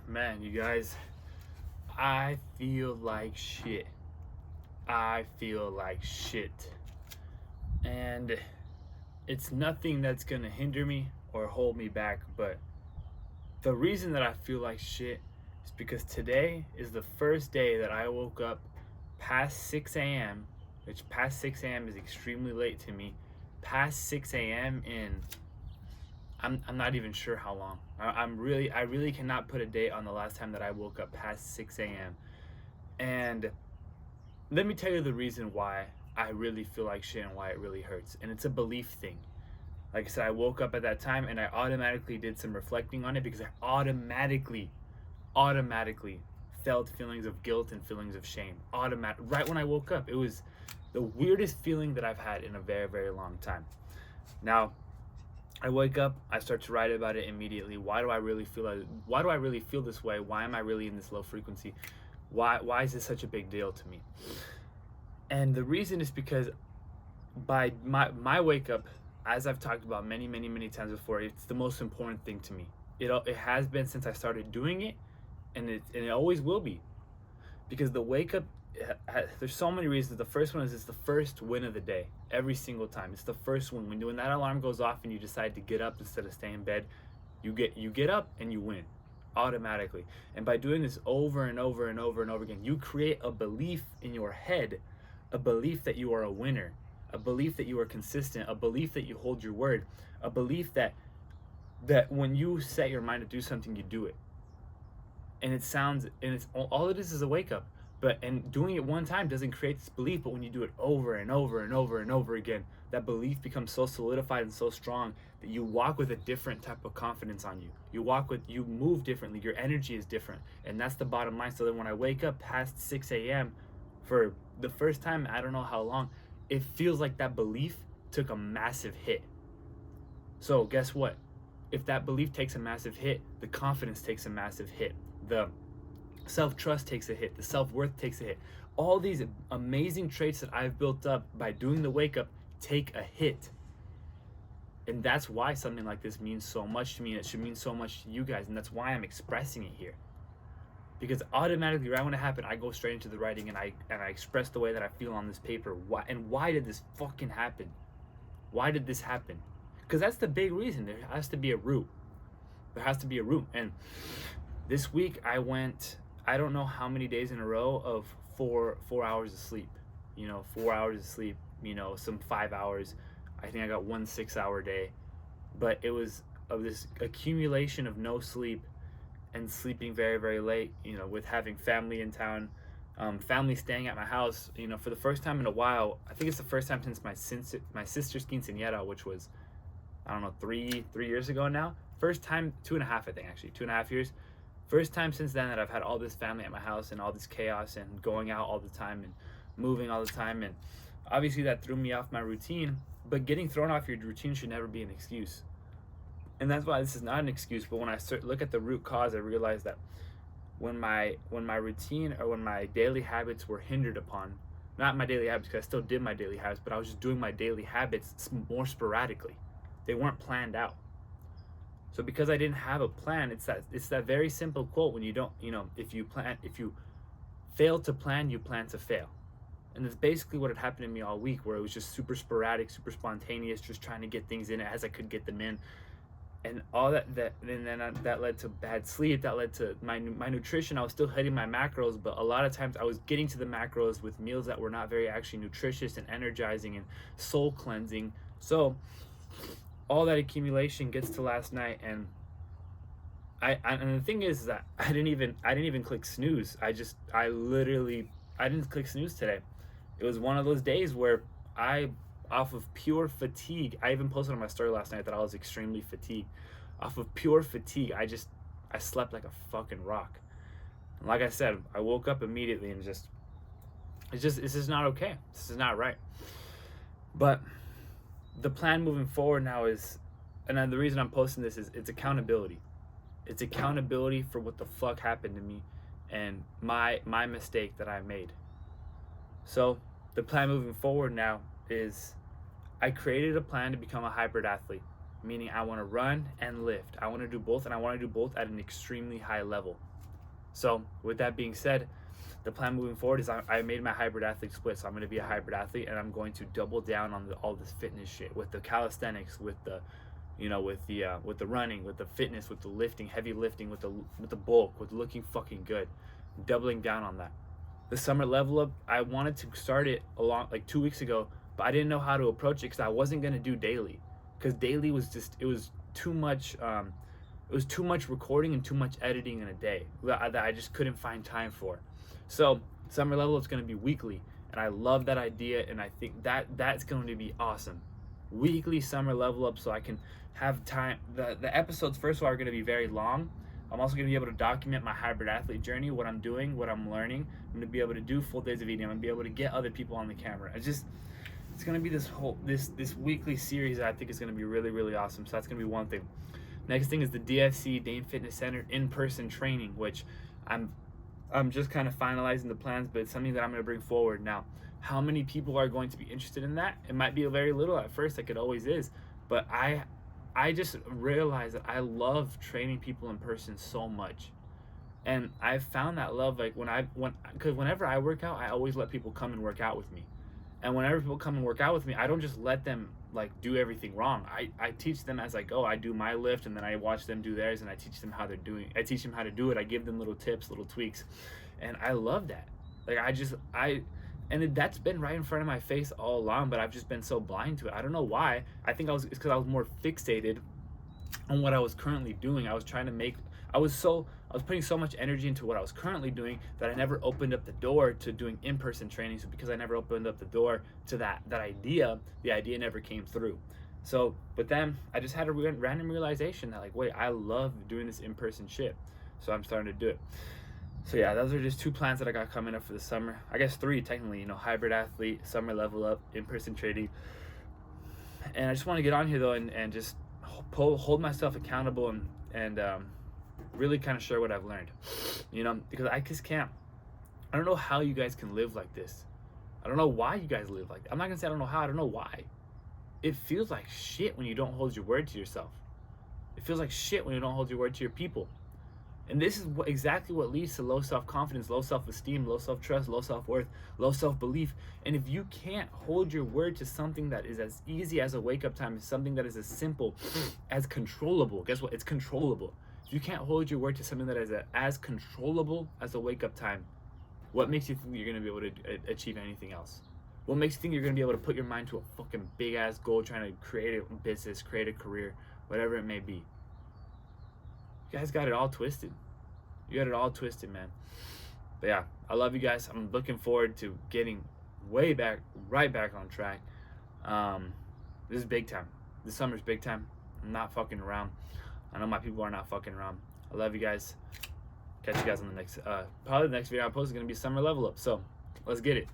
Man, you guys, I feel like shit. I feel like shit. And it's nothing that's gonna hinder me or hold me back, but the reason that I feel like shit is because today is the first day that I woke up past 6 a.m., which past 6 a.m. is extremely late to me. Past 6 a.m. in I'm not even sure how long. I really cannot put a date on the last time that I woke up past 6 a.m. And let me tell you the reason why I really feel like shit and why it really hurts. And it's a belief thing. Like I said, I woke up at that time and I automatically did some reflecting on it because I automatically felt feelings of guilt and feelings of shame. Right when I woke up. It was the weirdest feeling that I've had in a very, very long time. Now, I wake up, I start to write about it immediately. Why do I really feel this way? Why am I really in this low frequency? Why is this such a big deal to me? And the reason is because by my wake up, as I've talked about many times before, it's the most important thing to me. It has been since I started doing it, and it always will be, because the wake up, there's so many reasons. The first one is it's the first win of the day every single time. It's the first win. When that alarm goes off and you decide to get up instead of stay in bed, you get up and you win automatically. And by doing this over and over and over and over again, you create a belief in your head, a belief that you are a winner, a belief that you are consistent, a belief that you hold your word, a belief that when you set your mind to do something, you do it. And it's all it is a wake up. And doing it one time doesn't create this belief, but when you do it over and over and over and over again, that belief becomes so solidified and so strong that you walk with a different type of confidence on you. You move differently, your energy is different. And that's the bottom line. So then when I wake up past 6 a.m. for the first time, I don't know how long, it feels like that belief took a massive hit. So guess what? If that belief takes a massive hit, the confidence takes a massive hit. The self-trust takes a hit. The self-worth takes a hit. All these amazing traits that I've built up by doing the wake up take a hit. And that's why something like this means so much to me, and it should mean so much to you guys. And that's why I'm expressing it here. Because automatically, right when it happened, I go straight into the writing and I express the way that I feel on this paper. Why did this fucking happen? Why did this happen? Because that's the big reason. There has to be a root. There has to be a root. And this week I went, I don't know how many days in a row of 4 hours of sleep. 4 hours of sleep, some 5 hours. I think I got 1 6-hour day. But it was of this accumulation of no sleep and sleeping very, very late, with having family in town, family staying at my house, for the first time in a while. I think it's the first time since my sister's quinceañera, which was, I don't know, three years ago now. First time, 2.5, I think, actually, 2.5 years. First time since then that I've had all this family at my house and all this chaos and going out all the time and moving all the time. And obviously that threw me off my routine, but getting thrown off your routine should never be an excuse. And that's why this is not an excuse. But when I look at the root cause, I realize that when my routine or when my daily habits were hindered upon, not my daily habits, because I still did my daily habits, but I was just doing my daily habits more sporadically. They weren't planned out. So because I didn't have a plan, it's that very simple quote: when you don't, if you fail to plan, you plan to fail. And that's basically what had happened to me all week, where it was just super sporadic, super spontaneous, just trying to get things in as I could get them in. And all that led to bad sleep. That led to my nutrition. I was still hitting my macros, but a lot of times I was getting to the macros with meals that were not very actually nutritious and energizing and soul cleansing. So all that accumulation gets to last night, and and the thing is that I didn't even click snooze. I didn't click snooze today. It was one of those days where off of pure fatigue, I even posted on my story last night that I was extremely fatigued. Off of pure fatigue, I slept like a fucking rock. And like I said, I woke up immediately and it's just not okay. This is not right. But the plan moving forward now is, and the reason I'm posting this is, it's accountability. It's accountability for what the fuck happened to me and my mistake that I made. So the plan moving forward now is, I created a plan to become a hybrid athlete, meaning I want to run and lift. I want to do both, and I want to do both at an extremely high level. So with that being said, the plan moving forward is I made my hybrid athlete split. So I'm going to be a hybrid athlete, and I'm going to double down on all this fitness shit with the calisthenics, with the, with the running, with the fitness, with the lifting, heavy lifting, with the bulk, with looking fucking good, doubling down on that. The summer level up, I wanted to start it like 2 weeks ago, but I didn't know how to approach it because I wasn't going to do daily, because daily was it was too much. It was too much recording and too much editing in a day that I just couldn't find time for. So summer level up's going to be weekly, and I love that idea, and I think that's going to be awesome. Weekly summer level up, so I can have time. The episodes, first of all, are going to be very long. I'm also going to be able to document my hybrid athlete journey, what I'm doing, what I'm learning. I'm going to be able to do full days of eating. I'm going to be able to get other people on the camera. It's going to be this weekly series that I think is going to be really, really awesome. So that's going to be one thing. Next thing is the DFC, Dane Fitness Center, in-person training, which I'm just kind of finalizing the plans, but it's something that I'm going to bring forward. Now, how many people are going to be interested in that? It might be a very little at first, like it always is, but I just realized that I love training people in person so much. And I've found that love, like because whenever I work out, I always let people come and work out with me. And whenever people come and work out with me, I don't just let them like do everything wrong. I teach them as I go. I do my lift, and then I watch them do theirs, and I teach them how they're doing. I teach them how to do it. I give them little tips, little tweaks, and I love that. Like that's been right in front of my face all along, but I've just been so blind to it. I don't know why. I think it's because I was more fixated on what I was currently doing. I was putting so much energy into what I was currently doing that I never opened up the door to doing in-person training. So because I never opened up the door to that idea, the idea never came through. So, but then I just had a random realization that like, wait, I love doing this in-person shit. So I'm starting to do it. So yeah, those are just 2 plans that I got coming up for the summer. I guess 3 technically, hybrid athlete, summer level up, in-person training. And I just want to get on here though and just hold myself accountable and really kind of share what I've learned, because I just can't. I don't know how you guys can live like this. I don't know why you guys live like that. I'm not gonna say I don't know how. I don't know why. It feels like shit when you don't hold your word to yourself. It feels like shit when you don't hold your word to your people. And this is exactly what leads to low self-confidence, low self-esteem, low self-trust, low self-worth, low self-belief. And if you can't hold your word to something that is as easy as a wake-up time, something that is as simple as controllable, guess what? It's controllable. If you can't hold your word to something that is as controllable as a wake-up time, what makes you think you're going to be able to achieve anything else? What makes you think you're going to be able to put your mind to a fucking big-ass goal, trying to create a business, create a career, whatever it may be? You guys got it all twisted. You got it all twisted, man. But yeah, I love you guys. I'm looking forward to getting right back on track. This is big time. This summer's big time. I'm not fucking around. I know my people are not fucking around. I love you guys. Catch you guys on the next, probably the next video I post is going to be summer level up. So let's get it.